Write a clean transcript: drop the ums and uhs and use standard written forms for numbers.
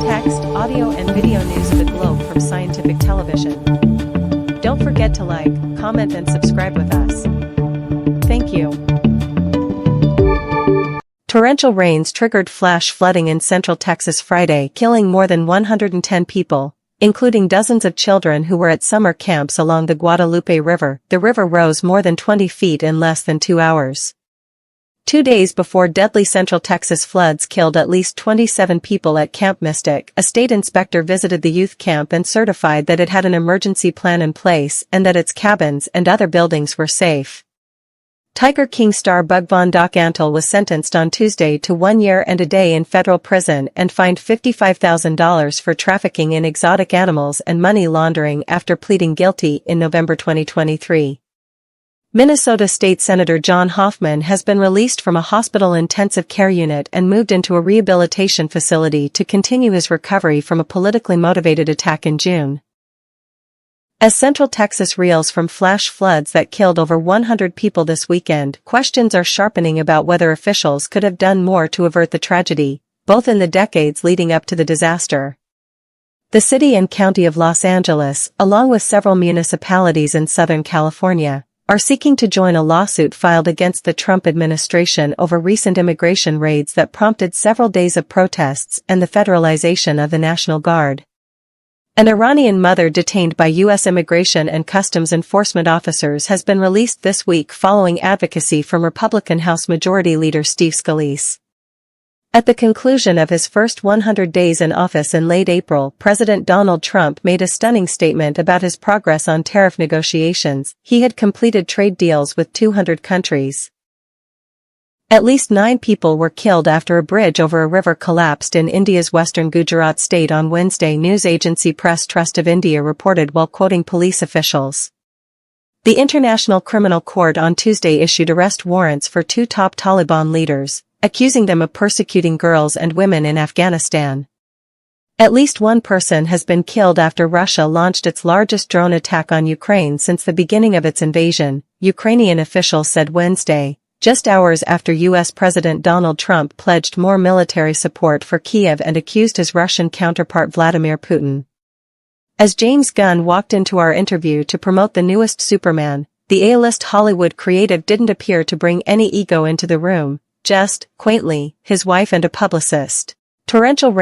text, audio and video news of the globe from Scientific Television. Don't forget to like, comment and subscribe with us. Thank you. Torrential rains triggered flash flooding in central Texas Friday, killing more than 110 people, including dozens of children who were at summer camps along the Guadalupe River. The river rose more than 20 feet in less than 2 hours. 2 days before deadly Central Texas floods killed at least 27 people at Camp Mystic, a state inspector visited the youth camp and certified that it had an emergency plan in place and that its cabins and other buildings were safe. Tiger King star Bhagwan Doc Antle was sentenced on Tuesday to 1 year and a day in federal prison and fined $55,000 for trafficking in exotic animals and money laundering after pleading guilty in November 2023. Minnesota State Senator John Hoffman has been released from a hospital intensive care unit and moved into a rehabilitation facility to continue his recovery from a politically motivated attack in June. As Central Texas reels from flash floods that killed over 100 people this weekend, questions are sharpening about whether officials could have done more to avert the tragedy, both in the decades leading up to the disaster. The city and county of Los Angeles, along with several municipalities in Southern California, are seeking to join a lawsuit filed against the Trump administration over recent immigration raids that prompted several days of protests and the federalization of the National Guard. An Iranian mother detained by U.S. Immigration and Customs Enforcement officers has been released this week following advocacy from Republican House Majority Leader Steve Scalise. At the conclusion of his first 100 days in office in late April, President Donald Trump made a stunning statement about his progress on tariff negotiations. He had completed trade deals with 200 countries. At least 9 people were killed after a bridge over a river collapsed in India's western Gujarat state on Wednesday, news agency Press Trust of India reported while quoting police officials. The International Criminal Court on Tuesday issued arrest warrants for 2 top Taliban leaders, accusing them of persecuting girls and women in Afghanistan. At least 1 person has been killed after Russia launched its largest drone attack on Ukraine since the beginning of its invasion, Ukrainian officials said Wednesday, just hours after U.S. President Donald Trump pledged more military support for Kyiv and accused his Russian counterpart Vladimir Putin. As James Gunn walked into our interview to promote the newest Superman, the A-list Hollywood creative didn't appear to bring any ego into the room, just, quaintly, his wife and a publicist. Torrential rain